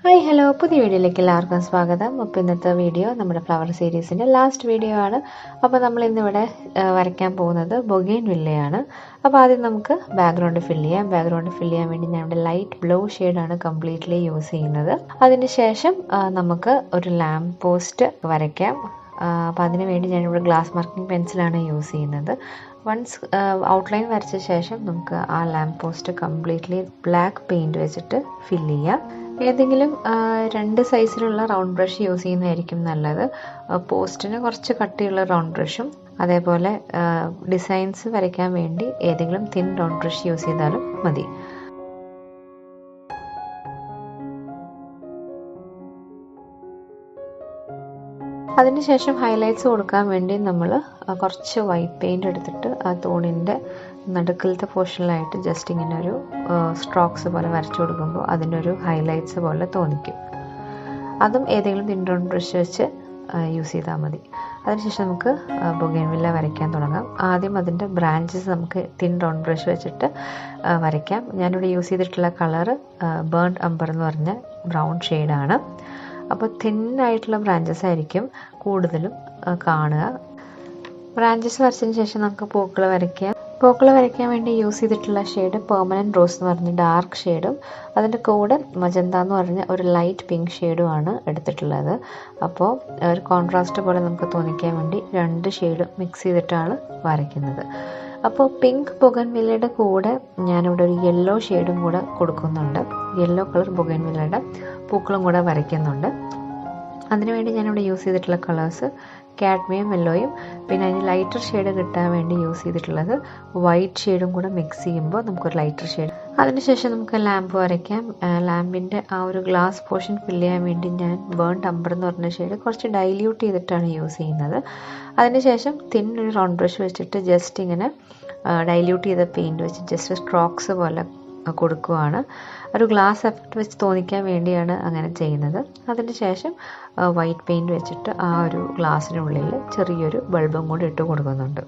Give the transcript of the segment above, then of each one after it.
Hi hello പുതിയ വീഡിയോയിലേക്ക് എല്ലാവർക്കും സ്വാഗതം. അപ്പോൾ ഇന്നത്തെ വീഡിയോ നമ്മുടെ ഫ്ലവർ സീരീസിൻ്റെ ലാസ്റ്റ് വീഡിയോ ആണ്. അപ്പോൾ നമ്മൾ ഇന്നിവിടെ വരയ്ക്കാൻ പോകുന്നത് ബൊഗെയിൻവില്ലയാണ്. അപ്പോൾ ആദ്യം നമുക്ക് ബാക്ക്ഗ്രൗണ്ട് ഫില്ല് ചെയ്യാൻ വേണ്ടി ഞാൻ ഇവിടെ ലൈറ്റ് ബ്ലൂ ഷെയ്ഡാണ് കംപ്ലീറ്റ്ലി യൂസ് ചെയ്യുന്നത്. അതിന് ശേഷം നമുക്ക് ഒരു ലാമ്പ് പോസ്റ്റ് വരയ്ക്കാം. അപ്പോൾ അതിന് വേണ്ടി ഞാനിവിടെ ഗ്ലാസ് മാർക്കിംഗ് പെൻസിലാണ് യൂസ് ചെയ്യുന്നത്. വൺസ് ഔട്ട്ലൈൻ വരച്ച ശേഷം നമുക്ക് ആ lamp post completely black paint വെച്ചിട്ട് ഫില്ല് ചെയ്യാം. ഏതെങ്കിലും രണ്ട് സൈസിലുള്ള റൗണ്ട് ബ്രഷ് യൂസ് ചെയ്യുന്നതായിരിക്കും നല്ലത്. പോസ്റ്റിന് കുറച്ച് കട്ടിയുള്ള റൗണ്ട് ബ്രഷും അതേപോലെ ഡിസൈൻസ് വരയ്ക്കാൻ വേണ്ടി ഏതെങ്കിലും തിൻ റൗണ്ട് ബ്രഷ് യൂസ് ചെയ്താലും മതി. അതിനുശേഷം ഹൈലൈറ്റ്സ് കൊടുക്കാൻ വേണ്ടി നമ്മൾ കുറച്ച് വൈറ്റ് പെയിൻ്റ് എടുത്തിട്ട് ആ തൂണിൻ്റെ നടുക്കിലത്തെ പോർഷനിലായിട്ട് ജസ്റ്റ് ഇങ്ങനെ ഒരു സ്ട്രോക്സ് പോലെ വരച്ചു കൊടുക്കുമ്പോൾ അതിൻ്റെ ഒരു ഹൈലൈറ്റ്സ് പോലെ തോന്നിക്കും. അതും ഏതെങ്കിലും തിൻ റൗണ്ട് ബ്രഷ് വെച്ച് യൂസ് ചെയ്താൽ മതി. അതിനുശേഷം നമുക്ക് ബൊഗെയിൻവില്ല വരയ്ക്കാൻ തുടങ്ങാം. ആദ്യം അതിൻ്റെ ബ്രാഞ്ചസ് നമുക്ക് തിൻ റൗണ്ട് ബ്രഷ് വെച്ചിട്ട് വരയ്ക്കാം. ഞാനിവിടെ യൂസ് ചെയ്തിട്ടുള്ള കളറ് ബേൺഡ് അംബർ എന്ന് പറഞ്ഞ ബ്രൗൺ ഷെയ്ഡാണ്. അപ്പോൾ തിന്നായിട്ടുള്ള ബ്രാഞ്ചസ് ആയിരിക്കും കൂടുതലും കാണുക. ബ്രാഞ്ചസ് വരച്ചതിന് ശേഷം നമുക്ക് പൂക്കൾ വരയ്ക്കാം. പൂക്കൾ വരയ്ക്കാൻ വേണ്ടി യൂസ് ചെയ്തിട്ടുള്ള ഷെയ്ഡ് പെർമനൻറ്റ് റോസ് എന്ന് പറഞ്ഞ ഡാർക്ക് ഷെയ്ഡും അതിൻ്റെ കൂടെ മജന്ത എന്ന് പറഞ്ഞ ഒരു ലൈറ്റ് പിങ്ക് ഷെയ്ഡുമാണ് എടുത്തിട്ടുള്ളത്. അപ്പോൾ ഒരു കോൺട്രാസ്റ്റ് പോലെ നമുക്ക് തോന്നിക്കാൻ വേണ്ടി രണ്ട് ഷെയ്ഡ് മിക്സ് ചെയ്തിട്ടാണ് വരയ്ക്കുന്നത്. അപ്പോൾ പിങ്ക് ബൊഗെയിൻവില്ലയുടെ കൂടെ ഞാനിവിടെ ഒരു യെല്ലോ ഷെയ്ഡും കൂടെ കൊടുക്കുന്നുണ്ട്. യെല്ലോ കളർ ബൊഗെയിൻവില്ലയുടെ പൂക്കളും കൂടെ വരയ്ക്കുന്നുണ്ട്. അതിനുവേണ്ടി ഞാനിവിടെ യൂസ് ചെയ്തിട്ടുള്ള കളേഴ്സ് കാഡ്മിയം യെല്ലോയും പിന്നെ അതിന് ലൈറ്റർ ഷെയ്ഡ് കിട്ടാൻ വേണ്ടി യൂസ് ചെയ്തിട്ടുള്ളത് വൈറ്റ് ഷെയ്ഡും കൂടെ മിക്സ് ചെയ്യുമ്പോൾ നമുക്കൊരു ലൈറ്റർ ഷെയ്ഡ്. അതിനുശേഷം നമുക്ക് ലാമ്പ് വരയ്ക്കാം. ലാമ്പിൻ്റെ ആ ഒരു ഗ്ലാസ് പോർഷൻ ഫില്ല് ചെയ്യാൻ വേണ്ടി ഞാൻ ബേൺഡ് അംബർ എന്ന് പറഞ്ഞ ഷെയ്ഡ് കുറച്ച് ഡൈല്യൂട്ട് ചെയ്തിട്ടാണ് യൂസ് ചെയ്യുന്നത്. അതിനുശേഷം തിൻ ഒരു റൗണ്ട് ബ്രഷ് വെച്ചിട്ട് ജസ്റ്റ് ഇങ്ങനെ ഡൈല്യൂട്ട് ചെയ്ത പെയിൻറ്റ് വെച്ച് ജസ്റ്റ് സ്ട്രോക്സ് പോലെ കൊടുക്കുകയാണ്. ഒരു ഗ്ലാസ് എഫക്റ്റ് വെച്ച് തോന്നിക്കാൻ വേണ്ടിയാണ് അങ്ങനെ ചെയ്യുന്നത്. അതിന് ശേഷം വൈറ്റ് പെയിൻറ്റ് വെച്ചിട്ട് ആ ഒരു ഗ്ലാസ്സിനുള്ളിൽ ചെറിയൊരു ബൾബും കൂടി ഇട്ട് കൊടുക്കുന്നുണ്ട്.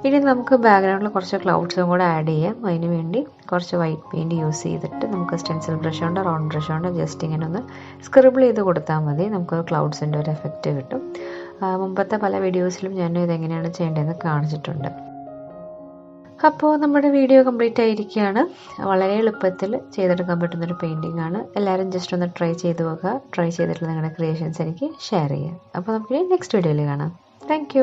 ഇനി നമുക്ക് ബാക്ക്ഗ്രൗണ്ടിൽ കുറച്ച് ക്ലൗഡ്സും കൂടെ ആഡ് ചെയ്യാം. അതിന് വേണ്ടി കുറച്ച് വൈറ്റ് പെയിൻറ്റ് യൂസ് ചെയ്തിട്ട് നമുക്ക് സ്റ്റെൻസിൽ ബ്രഷ് കൊണ്ട് റൗണ്ട് ബ്രഷ് കൊണ്ട് ജസ്റ്റ് ഇങ്ങനെ ഒന്ന് സ്ക്രിബിൾ ചെയ്ത് കൊടുത്താൽ മതി. നമുക്കൊരു ക്ലൗഡ്സിൻ്റെ ഒരു എഫക്റ്റ് കിട്ടും. മുമ്പത്തെ പല വീഡിയോസിലും ഞാൻ ഇതെങ്ങനെയാണ് ചെയ്യേണ്ടതെന്ന് കാണിച്ചിട്ടുണ്ട്. അപ്പോൾ നമ്മുടെ വീഡിയോ കംപ്ലീറ്റ് ആയിരിക്കുകയാണ്. വളരെ എളുപ്പത്തിൽ ചെയ്തെടുക്കാൻ പറ്റുന്നൊരു പെയിൻറ്റിംഗ് ആണ്. എല്ലാവരും ജസ്റ്റ് ഒന്ന് ട്രൈ ചെയ്ത് നോക്കുക. ട്രൈ ചെയ്തിട്ടുള്ള നിങ്ങളുടെ ക്രിയേഷൻസ് എനിക്ക് ഷെയർ ചെയ്യാം. അപ്പോൾ നമുക്ക് നെക്സ്റ്റ് വീഡിയോയിൽ കാണാം. താങ്ക്